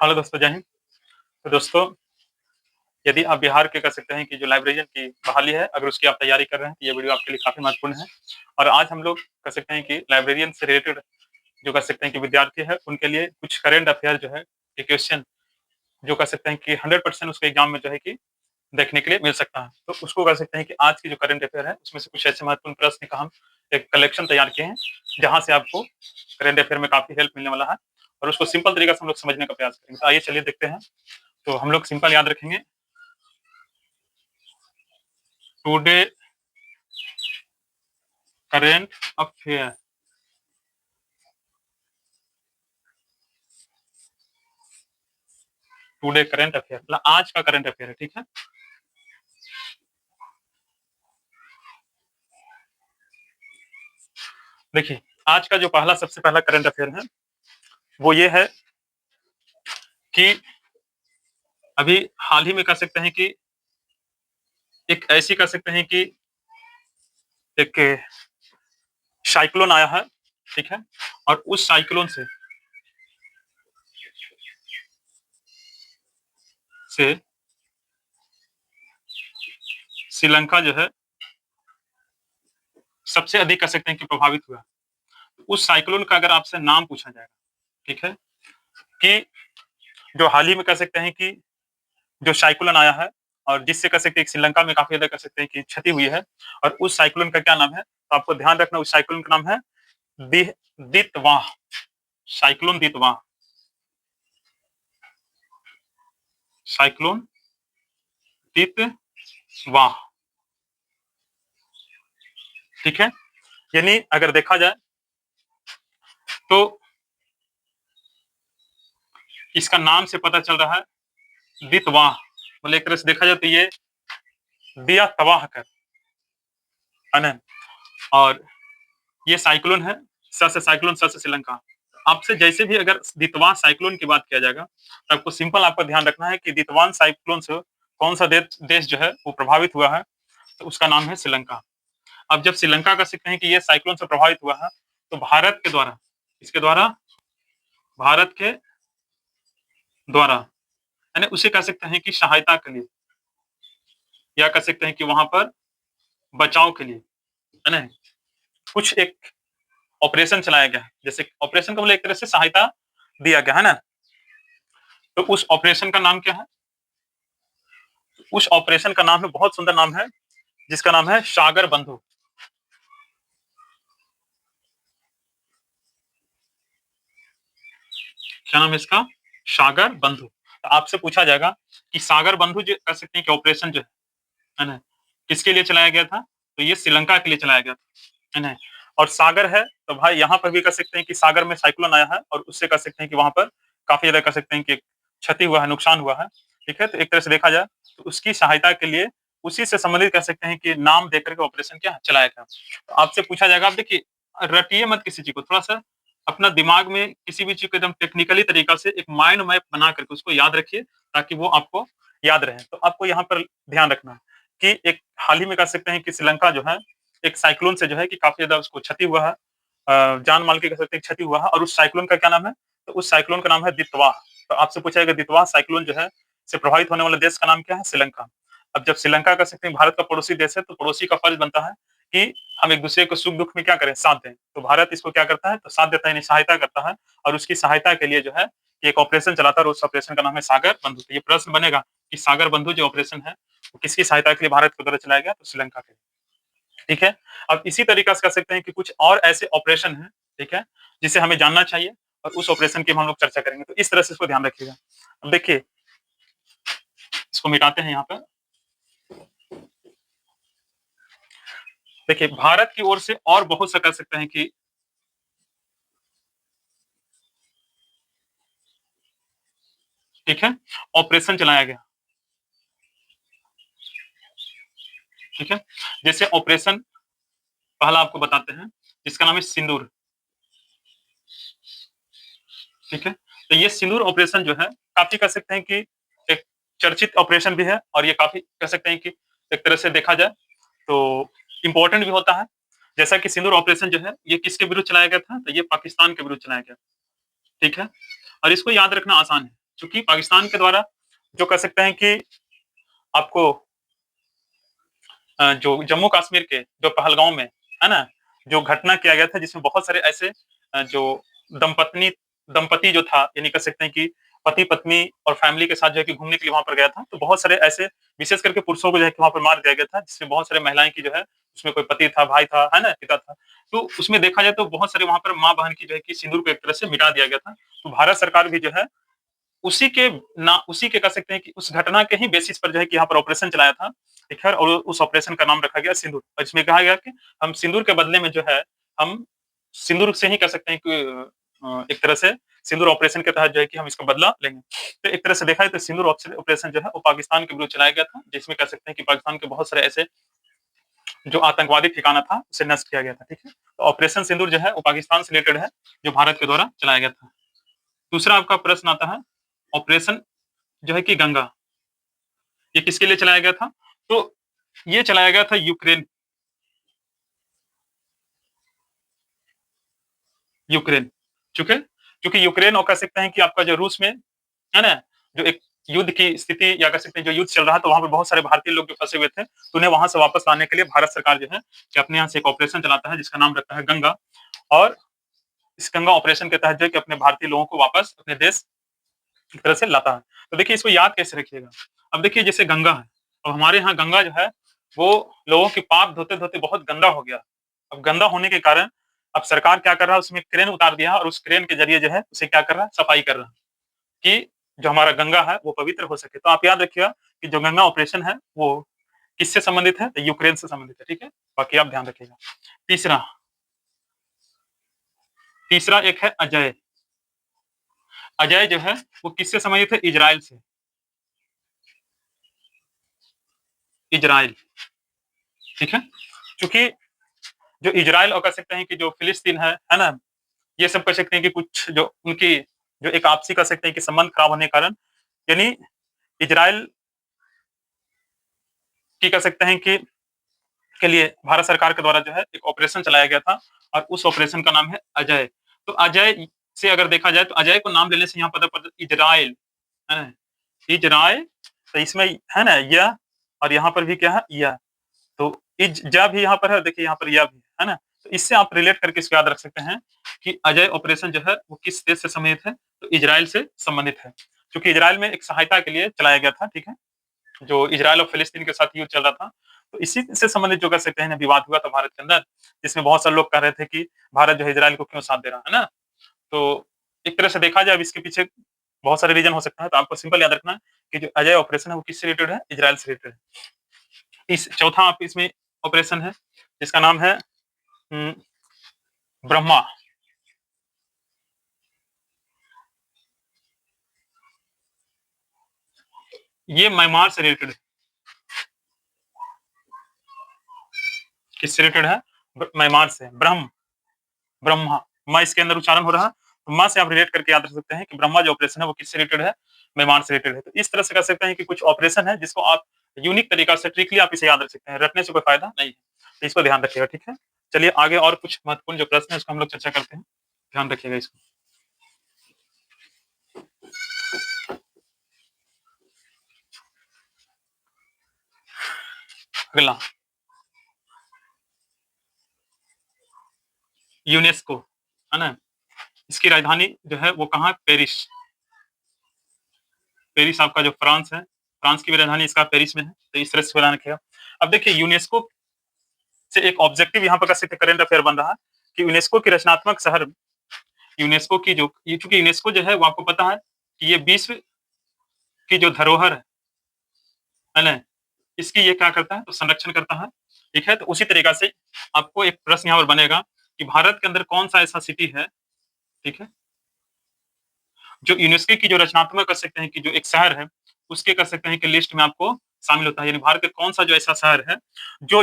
Hello दोस्तों, जय हिंद। तो दोस्तों, यदि आप बिहार के कह सकते हैं कि जो लाइब्रेरियन की बहाली है, अगर उसकी आप तैयारी कर रहे हैं, तो ये वीडियो आपके लिए काफ़ी महत्वपूर्ण है। और आज हम लोग कह सकते हैं कि लाइब्रेरियन से रिलेटेड जो कह सकते हैं कि विद्यार्थी है, उनके लिए कुछ करंट अफेयर जो है, ये क्वेश्चन जो कह सकते हैं कि 100% उसके एग्ज़ाम में जो है कि देखने के लिए मिल सकता है। तो उसको कह सकते हैं कि आज की जो करंट अफेयर है, उसमें से कुछ ऐसे महत्वपूर्ण प्रश्न का हम एक कलेक्शन तैयार किए हैं, जहाँ से आपको करंट अफेयर में काफ़ी हेल्प मिलने वाला है और उसको सिंपल तरीके से हम लोग समझने का प्रयास करेंगे। तो आइए चलिए देखते हैं। तो हम लोग सिंपल याद रखेंगे, today current affair. Today current affair मतलब आज का करंट अफेयर है, ठीक है। देखिए, आज का जो पहला सबसे पहला करंट अफेयर है, वो ये है कि अभी हाल ही में कह सकते हैं कि एक ऐसी कह सकते हैं कि एक साइक्लोन आया है, ठीक है। और उस साइक्लोन से श्रीलंका जो है सबसे अधिक कह सकते हैं कि प्रभावित हुआ। उस साइक्लोन का अगर आपसे नाम पूछा जाएगा, ठीक है, कि जो हाल ही में कह सकते हैं कि जो साइक्लोन आया है और जिससे कह सकते हैं श्रीलंका में काफी ज्यादा कह सकते हैं कि क्षति हुई है, और उस साइक्लोन का क्या नाम है, तो आपको ध्यान रखना, उस साइक्लोन का नाम है Ditwah. Cyclone Ditwah. Cyclone Ditwah, ठीक है। यानी अगर देखा जाए तो इसका नाम से पता चल रहा है दितवाह, मतलब एक तरह से देखा जाए तो ये दिया तबाह कर, है ना। और ये साइक्लोन है, स से साइक्लोन, स से श्रीलंका। आपसे जैसे भी अगर दितवान साइक्लोन की बात किया जाएगा, तो आपको सिंपल आपका ध्यान रखना है कि दितवान साइक्लोन से कौन सा देश जो है वो प्रभावित हुआ है, तो उसका नाम है श्रीलंका। अब जब श्रीलंका का सकते हैं कि ये साइक्लोन से प्रभावित हुआ है, तो भारत के द्वारा, इसके द्वारा, भारत के द्वारा, यानी उसे कह सकते हैं कि सहायता के लिए, या कह सकते हैं कि वहां पर बचाव के लिए, है ना, कुछ एक ऑपरेशन चलाया गया है। जैसे ऑपरेशन का मतलब एक तरह से सहायता दिया गया है ना। तो उस ऑपरेशन का नाम क्या है? उस ऑपरेशन का नाम है, बहुत सुंदर नाम है, जिसका नाम है सागर बंधु। क्या नाम है इसका? सागर बंधु। तो आपसे पूछा जाएगा कि सागर बंधु जो कह सकते हैं कि ऑपरेशन जो है ना, किसके लिए चलाया गया था? तो ये श्रीलंका के लिए चलाया गया था, है ना। और सागर है तो भाई यहाँ पर भी कह सकते हैं कि सागर में साइक्लोन आया है और उससे कह सकते हैं कि वहां पर काफी ज्यादा कह सकते हैं कि क्षति हुआ है, नुकसान हुआ है, ठीक है। तो एक तरह से देखा जाए तो उसकी सहायता के लिए, उसी से संबंधित कह सकते हैं कि नाम देकर के ऑपरेशन क्या चलाया गया। तो आपसे पूछा जाएगा, आप देखिए, रटिए मत किसी चीज को, थोड़ा सा अपना दिमाग में किसी भी चीज को एकदम टेक्निकली तरीका से एक माइंड मैप बना करके उसको याद रखिए, ताकि वो आपको याद रहे। तो आपको यहाँ पर ध्यान रखना है कि एक हाल ही में कह सकते हैं कि श्रीलंका जो है एक साइक्लोन से जो है कि काफी ज्यादा उसको क्षति हुआ है, जान माल की कह सकते हैं क्षति हुआ है। और उस साइक्लोन का क्या नाम है? तो उस साइक्लोन का नाम है दितवाह। तो आपसे पूछा जाएगा दितवाह साइक्लोन जो है से प्रभावित होने वाले देश का नाम क्या है? श्रीलंका। अब जब श्रीलंका कह सकते हैं भारत का पड़ोसी देश है, तो पड़ोसी का फर्ज बनता है कि हम एक दूसरे को सुख दुख में क्या करें, साथ दें। तो भारत इसको क्या करता है, तो साथ देता है, यानी सहायता करता है। और उसकी सहायता के लिए जो है एक ऑपरेशन चलाता है और उस ऑपरेशन का नाम है सागर बंधु। तो ये प्रश्न बनेगा कि सागर बंधु जो ऑपरेशन है वो किसकी सहायता के लिए भारत के द्वारा चलाया गया? तो श्रीलंका के लिए, ठीक है। अब इसी तरीका से कह सकते हैं कि कुछ और ऐसे ऑपरेशन हैं, ठीक है, जिसे हमें जानना चाहिए और उस ऑपरेशन की हम लोग चर्चा करेंगे। तो इस तरह से इसको ध्यान रखिएगा। अब देखिए, इसको मिटाते हैं यहाँ पर। देखिए, भारत की ओर से और बहुत सा कह सकते हैं कि ठीक है ऑपरेशन चलाया गया, ठीक है। जैसे ऑपरेशन पहला आपको बताते हैं, जिसका नाम है सिंदूर, ठीक है। तो ये सिंदूर ऑपरेशन जो है काफी कह सकते हैं कि एक चर्चित ऑपरेशन भी है, और ये काफी कह सकते हैं कि एक तरह से देखा जाए तो इम्पोर्टेंट भी होता है। जैसा कि सिंदूर ऑपरेशन जो है ये किसके विरुद्ध चलाया गया था? तो ये पाकिस्तान के विरुद्ध चलाया गया, ठीक है। और इसको याद रखना आसान है, चूँकि पाकिस्तान के द्वारा जो कह सकते हैं कि आपको जो जम्मू कश्मीर के जो पहलगाँव में, है ना? जो घटना किया गया था जिसमें बहुत सारे ऐसे जो दंपत्नी दंपति जो था, यानी कह सकते हैं कि पति-पत्नी और फैमिली के साथ जो है कि घूमने के लिए वहाँ पर गया था। तो बहुत सारे ऐसे विशेष करके पुरुषों को जो है कि वहाँ पर मार दिया गया था, जिसमें बहुत सारे महिलाएँ की जो है उसमें कोई पति था, भाई था, है ना? पिता था। तो उसमें देखा जाए तो बहुत सारे वहाँ पर माँ-बहन की जो है कि सिंदूर को एक तरह से मिटा दिया गया था। तो भारत सरकार भी जो है उसी के कह सकते हैं कि उस घटना के ही बेसिस पर जो है कि यहाँ पर ऑपरेशन चलाया था, ठीक है? और उस ऑपरेशन का नाम रखा गया सिंदूर, और इसमें कहा गया कि हम सिंदूर के बदले में जो है, हम सिंदूर से ही कह सकते हैं कि एक तरह से सिंदूर ऑपरेशन के तहत जो है कि हम इसका बदला लेंगे। तो एक तरह से देखा जाए तो सिंदूर ऑपरेशन जो है वो पाकिस्तान के विरुद्ध चलाया गया था, जिसमें कह सकते हैं कि पाकिस्तान के बहुत सारे ऐसे जो आतंकवादी ठिकाना था, उसे नष्ट किया गया था, ठीक है? तो ऑपरेशन सिंदूर जो है वो पाकिस्तान से रिलेटेड है, जो भारत के द्वारा चलाया गया था। दूसरा आपका प्रश्न आता है, ऑपरेशन जो है कि गंगा, ये किसके लिए चलाया गया था? तो ये चलाया गया था यूक्रेन यूक्रेन, ठीक है? क्योंकि यूक्रेन और कह सकते हैं कि आपका जो रूस में, है ना? जो एक युद्ध की स्थिति या कह सकते हैं जो युद्ध चल रहा है, तो वहाँ पे बहुत सारे भारतीय लोग जो फँसे हुए थे, तो उन्हें वहाँ से वापस लाने के लिए भारत सरकार जो है कि अपने यहाँ से एक ऑपरेशन चलाता है जिसका नाम रखता है गंगा, और इस गंगा ऑपरेशन के तहत जो है कि अपने भारतीय लोगों को वापस अपने देश एक तरह से लाता है। तो देखिए इसको याद कैसे रखिएगा? अब देखिए जैसे गंगा है, अब हमारे यहाँ गंगा जो है वो लोगों के पाप धोते-धोते बहुत गंदा हो गया। अब गंदा होने के कारण अब सरकार क्या कर रहा है, उसमें क्रेन उतार दिया है और उस क्रेन के ज़रिए जो है उसे क्या कर रहा है, सफाई कर रहा है कि जो हमारा गंगा है वो पवित्र हो सके। तो आप याद रखिएगा कि जो गंगा ऑपरेशन है वो किससे संबंधित है? तो यूक्रेन से संबंधित है, ठीक है? बाकी आप ध्यान रखिएगा। तीसरा तीसरा एक है अजय। अजय जो है वो किससे संबंधित है? इज़राइल से। इज़राइल, ठीक है? चूँकि जो इज़राइल और कह सकते हैं कि जो फ़िलिस्तीन है ना? ये सब कह सकते हैं कि कुछ जो उनकी जो एक आपसी कह सकते हैं कि संबंध खराब होने के कारण, यानी इज़राइल की कह सकते हैं कि के लिए भारत सरकार के द्वारा जो है एक ऑपरेशन चलाया गया था, और उस ऑपरेशन का नाम है अजय। तो अजय से अगर देखा जाए तो अजय को नाम लेने से यहाँ पता पड़ता है इज़राइल, है ना? इज़राइल, तो इसमें है ना य, और यहाँ पर भी क्या है य। तो इज जा भी यहाँ पर है, देखिए यहाँ पर या भी है ना? तो इससे आप रिलेट करके इसको याद रख सकते हैं कि अजय ऑपरेशन जो है वो किस देश से संबंधित है? तो इज़राइल से संबंधित है। क्योंकि इज़राइल में एक सहायता के लिए चलाया गया था, ठीक है? जो इज़राइल और फ़िलिस्तीन के साथ युद्ध चल रहा था। तो इसी से संबंधित जो कह सकते हैं ना विवाद हुआ था भारत के अंदर, जिसमें बहुत सारे लोग कह रहे थे कि भारत जो है इज़राइल को क्यों साथ दे रहा है ना? तो एक तरह से देखा जाए अब इसके पीछे बहुत सारे रीज़न हो सकता है, तो आपको सिंपल याद रखना है कि जो अजय ऑपरेशन है वो किससे रिलेटेड है? इज़राइल से रिलेटेड है। इस चौथा आप इसमें ऑपरेशन है, जिसका नाम है उम, ब्रह्मा। ये म्यांमार से रिलेटेड है। किससे रिलेटेड है? म्यांमार से। ब्रह्मा, म इसके अंदर उच्चारण हो रहा है, तो म से आप रिलेट करके याद रख सकते हैं कि ब्रह्मा जो ऑपरेशन है वो किससे रिलेटेड है? म्यांमार से रिलेटेड है। तो इस तरह से कह सकते हैं कि कुछ ऑपरेशन है जिसको आप यूनिक तरीका से ट्रिकली आप इसे याद रख सकते हैं, रटने से कोई फायदा नहीं है। तो इसको ध्यान रखिएगा, ठीक है? चलिए आगे और कुछ महत्वपूर्ण जो प्रश्न है उसको हम लोग चर्चा करते हैं। ध्यान रखिएगा इसको। अगला, यूनेस्को, है ना? इसकी राजधानी जो है वो कहाँ? पेरिस। पेरिस आपका जो फ्रांस है, फ्रांस की भी राजधानी इसका पेरिस में है, तो इस तरह से ध्यान रखिएगा। अब देखिए यूनेस्को से एक ऑब्जेक्टिव यहाँ पर कह सकते हैं करंट अफेयर बन रहा है कि यूनेस्को की रचनात्मक शहर, यूनेस्को की जो ये चूँकि यूनेस्को जो है वो आपको पता है कि ये विश्व की जो धरोहर है ना? इसकी ये क्या करता है? तो संरक्षण करता है, ठीक है? तो उसी तरीक़ा से आपको एक प्रश्न यहाँ पर बनेगा कि भारत के अंदर कौन-सा ऐसा सिटी है, ठीक है? जो यूनेस्को की जो रचनात्मक कह सकते हैं कि जो एक शहर है, उसके कह सकते हैं कि लिस्ट में आपको शामिल होता है। यानी भारत का कौन-सा जो ऐसा शहर है, जो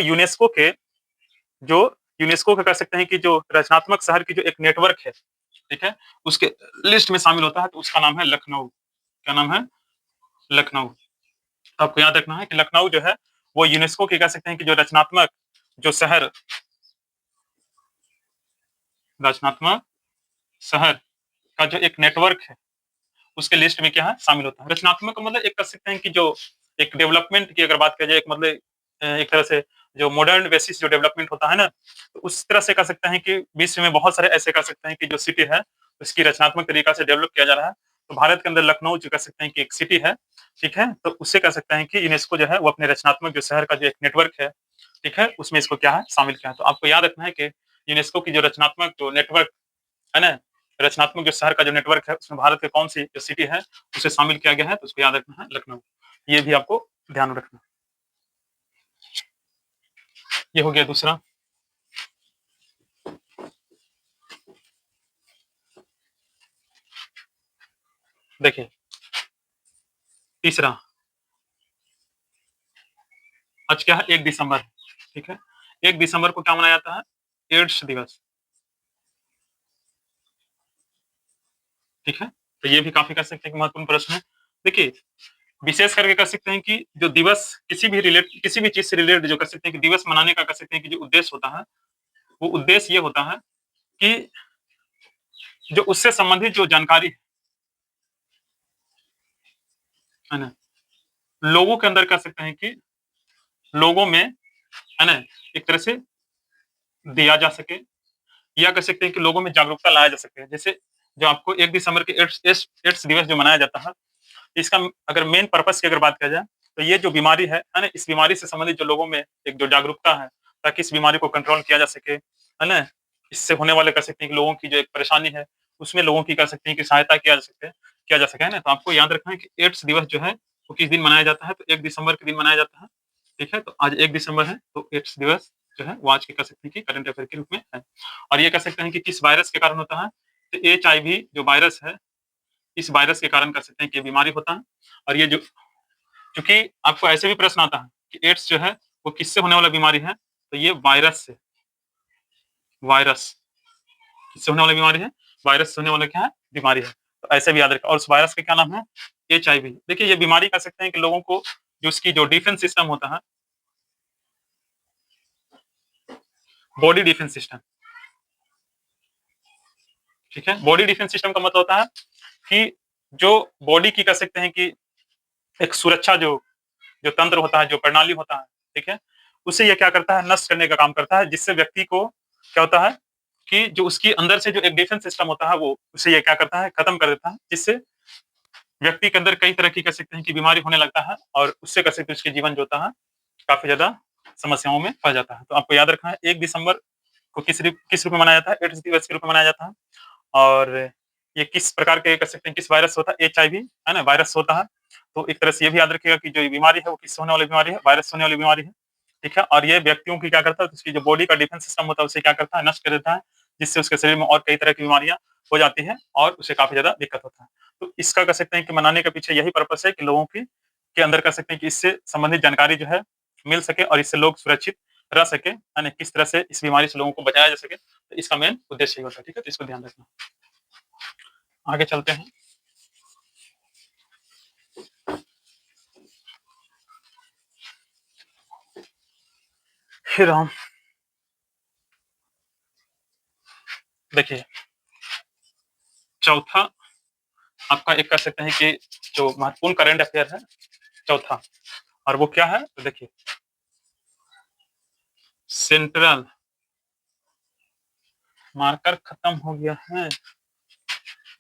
जो यूनेस्को का कह सकते हैं कि जो रचनात्मक शहर की जो एक नेटवर्क है, ठीक है? उसके लिस्ट में शामिल होता है, तो उसका नाम है लखनऊ। क्या नाम है? लखनऊ। तो आपको याद रखना है कि लखनऊ जो है, वो यूनेस्को की कह सकते हैं कि जो रचनात्मक जो शहर रचनात्मक शहर का जो एक नेटवर्क है, उसके लिस्ट में क्या है शामिल होता है। रचनात्मक का मतलब एक कह सकते हैं कि जो एक डेवलपमेंट की अगर बात किया जाए, एक मतलब एक तरह से जो मॉडर्न बेसिस जो डेवलपमेंट होता है ना, तो उस तरह से कह सकते हैं कि विश्व में बहुत सारे ऐसे कह सकते हैं कि जो सिटी है, उसकी रचनात्मक तरीका से डेवलप किया जा रहा है। तो भारत के अंदर लखनऊ जो कह सकते हैं कि एक सिटी है, ठीक है? तो उससे कह सकते हैं कि यूनेस्को जो है वो अपने रचनात्मक जो शहर का जो एक नेटवर्क है, ठीक है? उसमें इसको क्या है शामिल किया है। तो आपको याद रखना है कि यूनेस्को की जो रचनात्मक जो नेटवर्क है ना, रचनात्मक जो शहर का जो नेटवर्क है, उसमें भारत के कौन-सी जो सिटी है, उसे शामिल किया गया है, तो उसको याद रखना है लखनऊ। ये भी आपको ध्यान में रखना। ये हो गया दूसरा। देखिए, तीसरा, आज क्या है 1 दिसंबर, ठीक है? 1 दिसंबर को क्या मनाया जाता है? एड्स दिवस, ठीक है? तो ये भी काफ़ी कह सकते हैं कि महत्वपूर्ण प्रश्न है। देखिए, विशेष करके कह सकते हैं कि जो दिवस किसी भी चीज़ से रिलेटेड जो कह सकते हैं कि दिवस मनाने का कह सकते हैं कि जो उद्देश्य होता है, वो उद्देश्य ये होता है कि जो उससे संबंधित जो जानकारी है ना, लोगों के अंदर कह सकते हैं कि लोगों में, है ना, एक तरह से दिया जा सके, या कह सकते हैं कि लोगों में जागरूकता लाया जा सके। जैसे जो आपको 1 दिसंबर के एड्स दिवस जो मनाया जाता है, इसका अगर मेन पर्पस की अगर बात किया जाए, तो ये जो बीमारी है ना? इस बीमारी से संबंधित जो लोगों में एक जो जागरूकता है, ताकि इस बीमारी को कंट्रोल किया जा सके, है ना? इससे होने वाले कह सकते हैं कि लोगों की जो एक परेशानी है, उसमें लोगों की कह सकते हैं कि सहायता किया जा सके, है ना? तो आपको याद रखना है कि एड्स दिवस जो है, वो किस दिन मनाया जाता है, तो 1 दिसंबर के दिन मनाया जाता है, ठीक है? तो आज 1 दिसंबर है, तो एड्स दिवस जो है, वो आज के कह सकते हैं कि करंट अफेयर के रूप में है। और ये कह सकते हैं कि किस वायरस के कारण होता है, तो एचआईवी जो वायरस है, इस वायरस के कारण कह सकते हैं कि ये बीमारी होता है। और ये जो क्योंकि आपको ऐसे भी प्रश्न आता है कि एड्स जो है वो किससे होने वाला बीमारी है? तो ये वायरस किससे होने वाली बीमारी है? वायरस से होने वाला क्या है? बीमारी है। तो ऐसे भी याद रखें, और उस वायरस का क्या नाम है? एचआईवी। देखिए, ये बीमारी कह सकते हैं कि लोगों को जो उसकी जो डिफेंस सिस्टम होता है, बॉडी डिफेंस सिस्टम, ठीक है? बॉडी डिफेंस सिस्टम का मतलब होता है कि जो बॉडी की कह सकते हैं कि एक सुरक्षा जो जो तंत्र होता है, जो प्रणाली होता है, ठीक है? उसे ये क्या करता है? नष्ट करने का काम करता है, जिससे व्यक्ति को क्या होता है कि जो उसकी अंदर से जो एक डिफेंस सिस्टम होता है, वो उसे ये क्या करता है? खत्म कर देता है, जिससे व्यक्ति के अंदर कई तरह की कह सकते हैं कि बीमारी होने लगता है, और उससे कह सकते हैं उसके जीवन जो होता है, काफ़ी ज़्यादा समस्याओं में फँस जाता है। तो आपको याद रखना है 1 दिसंबर को किस रूप में मनाया जाता है? एड्स दिवस के रूप में मनाया जाता है। और ये किस प्रकार के कह सकते हैं किस वायरस होता है? एचआईवी, है ना? वायरस होता है। तो एक तरह से ये भी याद रखिएगा कि जो ये बीमारी है वो किससे होने वाली बीमारी है? वायरस से होने वाली बीमारी है, ठीक है? और ये व्यक्तियों की क्या करता है, तो उसकी जो बॉडी का डिफेंस सिस्टम होता है उसे क्या करता है? नष्ट कर देता है, जिससे उसके शरीर में और कई तरह की बीमारियाँ हो जाती हैं, और उसे काफ़ी ज़्यादा दिक्कत होता है। तो इसका कह सकते हैं कि मनाने के पीछे यही पर्पस है कि लोगों की के अंदर कह सकते हैं कि इससे संबंधित जानकारी जो है मिल सके, और इससे लोग सुरक्षित रह सकें, है ना? किस तरह से इस बीमारी से लोगों को बचाया जा सके, तो इसका मेन उद्देश्य यही होता है, ठीक है? तो इसको ध्यान रखना। आगे चलते हैं। फिर हम देखिए, चौथा आपका एक कह सकते हैं कि जो महत्वपूर्ण करंट अफेयर है, चौथा, और वो क्या है? तो देखिए, सेंट्रल मार्कर खत्म हो गया है,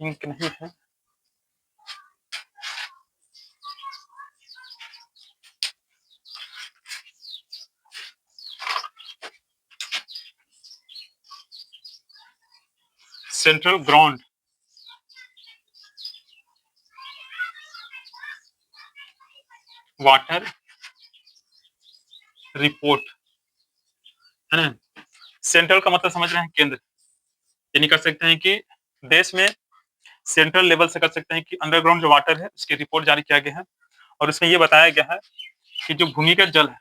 इंक नहीं है। सेंट्रल ग्राउंड वाटर रिपोर्ट, है ना? सेंट्रल का मतलब समझ रहे हैं, केंद्र, यानी कह सकते हैं कि देश में सेंट्रल लेवल से कह सकते हैं कि अंडरग्राउंड जो वाटर है उसकी रिपोर्ट जारी किया गया है, और उसमें ये बताया गया है कि जो भूमिगत जल है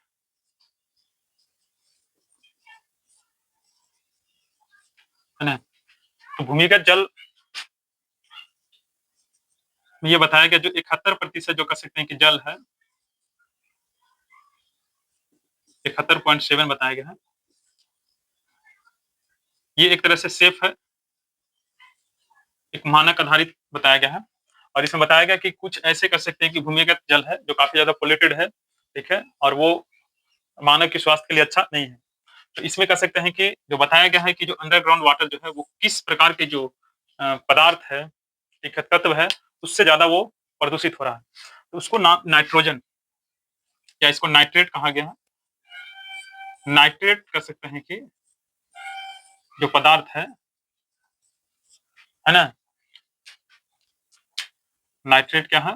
ना, तो भूमिगत जल में ये बताया गया जो 71% जो कह सकते हैं कि जल है, 71.7 बताया गया है, ये एक तरह से सेफ है, एक मानक आधारित बताया गया है। और इसमें बताया गया कि कुछ ऐसे कर सकते हैं कि भूमिगत जल है जो काफ़ी ज़्यादा पॉल्यूटेड है, ठीक है? और वो मानव के स्वास्थ्य के लिए अच्छा नहीं है। तो इसमें कह सकते हैं कि जो बताया गया है कि जो अंडरग्राउंड वाटर जो है वो किस प्रकार के जो पदार्थ है, ठीक है, तत्व है, उससे ज़्यादा वो प्रदूषित हो रहा है। तो उसको ना नाइट्रोजन या इसको नाइट्रेट कहा गया है। नाइट्रेट कह सकते हैं कि जो पदार्थ है ना? नाइट्रेट क्या है?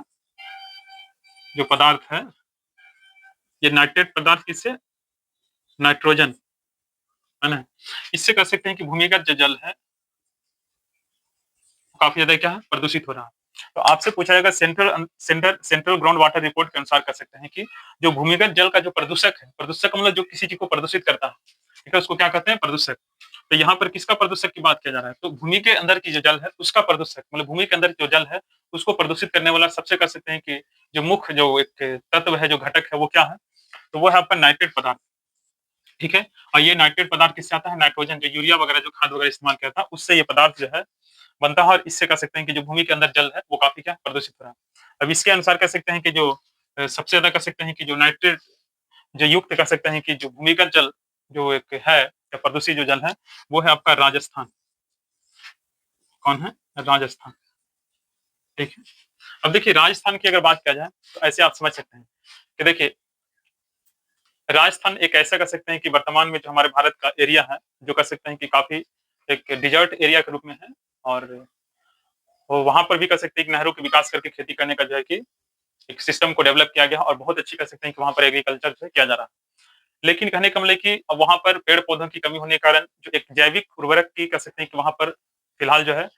जो पदार्थ है, ये नाइट्रेट पदार्थ किससे? नाइट्रोजन, है ना? इससे कह सकते हैं कि भूमिगत जो जल है, काफ़ी ज़्यादा क्या है? प्रदूषित हो रहा है। तो आपसे पूछा जाएगा सेंट्रल ग्राउंड वाटर रिपोर्ट के अनुसार कह सकते हैं कि जो भूमिगत जल का जो प्रदूषक है, प्रदूषक का मतलब जो किसी चीज़ को प्रदूषित करता है, ठीक है? उसको क्या कहते हैं? प्रदूषक। तो यहाँ पर किसका प्रदूषक की बात किया जा रहा है? तो भूमि के अंदर की जो जल है, उसका प्रदूषक मतलब भूमि के अंदर जो जल है, उसको प्रदूषित करने वाला सबसे कह सकते हैं कि जो मुख्य जो एक तत्व है, जो घटक है, वो क्या है? तो वो है आपका नाइट्रेट पदार्थ, ठीक है? और ये नाइट्रेट पदार्थ किससे आता है? नाइट्रोजन जो यूरिया वगैरह जो खाद वगैरह इस्तेमाल किया था, उससे ये पदार्थ जो है बनता है और इससे कह सकते हैं कि जो भूमि के अंदर जल है, वो काफ़ी क्या प्रदूषित हो रहा है। अब इसके अनुसार कह सकते हैं कि जो सबसे ज़्यादा कह सकते हैं कि जो नाइट्रेट जो युक्त कह सकते हैं कि जो भूमिगत जल जो एक है या प्रदूषित जो जल है, वो है आपका राजस्थान। कौन है? राजस्थान, ठीक है? अब देखिए राजस्थान की अगर बात किया जाए, तो ऐसे आप समझ सकते हैं कि देखिए राजस्थान एक ऐसा कह सकते हैं कि वर्तमान में जो हमारे भारत का एरिया है, जो कह सकते हैं कि काफ़ी एक डेज़र्ट एरिया के रूप में है और वो वहाँ पर भी कह सकते हैं कि नहरों के विकास करके खेती करने का जो है कि एक सिस्टम को डेवलप किया गया और बहुत अच्छी कह सकते हैं कि वहाँ पर एग्रीकल्चर जो है किया जा रहा है। लेकिन कहने का मतलब है कि अब वहाँ पर पेड़-पौधों की कमी होने के कारण जो एक जैविक उर्वरक की कह सकते हैं कि वहाँ पर फिलहाल जो है,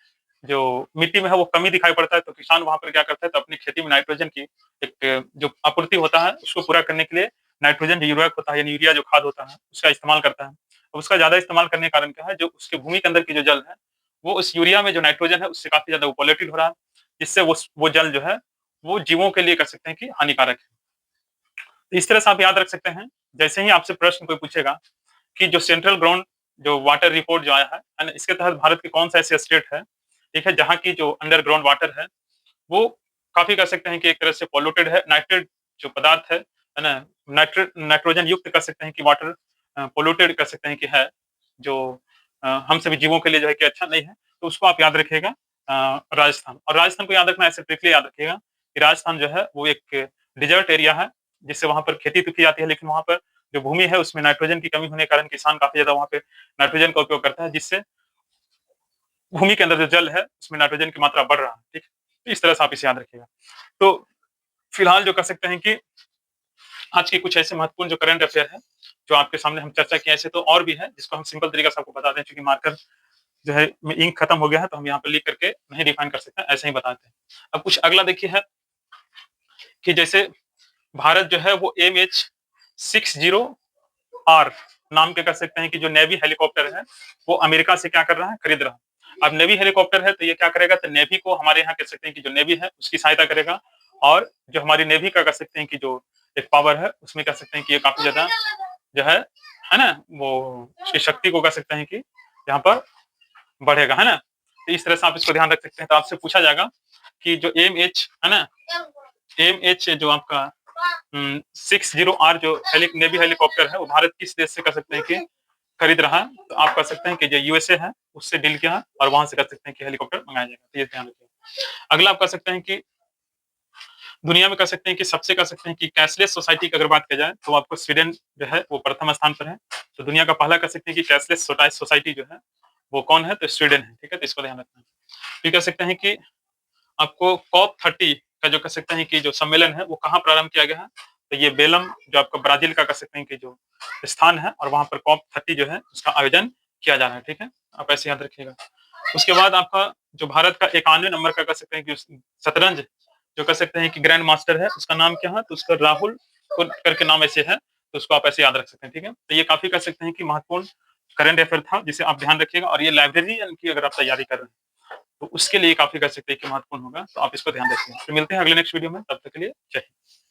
जो मिट्टी में है वो कमी दिखाई पड़ता है, तो किसान वहाँ पर क्या करता है तो अपनी खेती में नाइट्रोजन की एक जो आपूर्ति होता है, उसको पूरा करने के लिए नाइट्रोजन जो उर्वरक होता है यानी यूरिया जो खाद होता है, उसका इस्तेमाल करता है। अब उसका ज़्यादा इस्तेमाल करने के कारण क्या है, जो उसके भूमि के अंदर की जो जल है, वो उस यूरिया में जो नाइट्रोजन है, उससे काफ़ी ज़्यादा वो पॉल्यूटेड हो रहा है, जिससे वो जल जो है, वो जीवों के लिए कह सकते हैं कि हानिकारक है। तो इस तरह से आप याद रख सकते हैं, जैसे ही आपसे प्रश्न कोई पूछेगा कि जो सेंट्रल ग्राउंड जो वाटर रिपोर्ट जो आया है ना? इसके तहत भारत के कौन सा ऐसे स्टेट है, ठीक है? जहाँ की जो अंडरग्राउंड वाटर है, वो काफ़ी कह सकते हैं कि एक तरह से पॉल्यूटेड है, नाइट्रेट जो पदार्थ है ना? नाइट्रोजन युक्त कह सकते हैं कि वाटर पॉल्यूटेड कह सकते हैं कि है, जो हम सभी जीवों के लिए जो है कि अच्छा नहीं है, तो उसको आप याद रखिएगा राजस्थान और राजस्थान को याद रखना ऐसे ट्रिकली याद रखिएगा कि राजस्थान जो है वो एक डेज़र्ट एरिया है, जिससे वहाँ पर खेती तो की जाती है लेकिन वहाँ पर जो भूमि है उसमें नाइट्रोजन की कमी होने के कारण किसान काफ़ी ज़्यादा वहाँ पे नाइट्रोजन का उपयोग करता है, जिससे भूमि के अंदर जो जल है, उसमें नाइट्रोजन की मात्रा बढ़ रहा है, ठीक है? तो इस तरह से आप इसे याद रखिएगा। तो फिलहाल जो कह सकते हैं कि आज के कुछ ऐसे महत्वपूर्ण जो करंट अफेयर है, जो आपके सामने हम चर्चा किए ऐसे तो और भी है, जिसको हम सिंपल तरीके से आपको बता दें क्योंकि मार्कर जो है में इंक खत्म हो गया है, तो हम यहाँ पे लिख करके नहीं डिफाइन कर सकते, ऐसे ही बताते हैं। अब कुछ अगला देखिए है कि जैसे भारत जो है वो MH-60R नाम के कह सकते हैं कि जो नेवी हेलीकॉप्टर है, वो अमेरिका से क्या कर रहा है? खरीद रहा है। अब नेवी हेलीकॉप्टर है तो ये क्या करेगा तो नेवी को हमारे यहाँ कह सकते हैं कि जो नेवी है उसकी सहायता करेगा और जो हमारी नेवी का कह सकते हैं कि जो एक पावर है उसमें कह सकते हैं कि ये काफ़ी ज़्यादा जो है ना? वो उसकी शक्ति को कह सकते हैं कि यहाँ पर बढ़ेगा, है ना? तो इस तरह से आप इसको ध्यान रख सकते हैं। तो आपसे पूछा जाएगा कि जो एमएच है ना? एमएच जो आपका 60R जो नेवी हेलीकॉप्टर है, वो भारत किस देश से कह सकते हैं कि खरीद रहा है? तो आप कह सकते हैं कि जो यूएसए है, उससे डील किया है और वहाँ से कह सकते हैं कि हेलीकॉप्टर मँगाया जाएगा। तो ये ध्यान रखिएगा। अगला आप कह सकते हैं कि दुनिया में कह सकते हैं कि सबसे कह सकते हैं कि कैशलेस सोसाइटी की अगर बात की जाए, तो आपको स्वीडन जो है वो प्रथम स्थान पर है। तो दुनिया का पहला कह सकते हैं कि कैशलेस सोसाइटी जो है, वो कौन है? तो स्वीडन है, ठीक है? तो इसको ध्यान रखना है। फिर कह सकते हैं कि आपको कॉप 30 का जो कह सकते हैं कि जो सम्मेलन है, वो कहाँ प्रारंभ किया गया है? तो ये बेलम जो आपका ब्राज़ील का कह सकते हैं कि जो स्थान है और वहाँ पर कॉप 30 जो है, उसका आयोजन किया जा रहा है, ठीक है? आप ऐसे याद रखिएगा। उसके बाद आपका जो भारत का 91वें नंबर का कह सकते हैं कि शतरंज जो कह सकते हैं कि ग्रैंड मास्टर है, उसका नाम क्या है? तो उसका राहुल को करके नाम ऐसे है, तो उसको आप ऐसे याद रख सकते हैं, ठीक है? तो ये काफ़ी कह सकते हैं कि महत्वपूर्ण करंट अफेयर था, जिसे आप ध्यान रखिएगा और ये लाइब्रेरियन की अगर आप तैयारी कर रहे हैं, तो उसके लिए काफ़ी कह सकते हैं कि महत्वपूर्ण होगा, तो आप इसको ध्यान रखिए। तो मिलते हैं अगले नेक्स्ट वीडियो में, तब तक के लिए जय हिंद।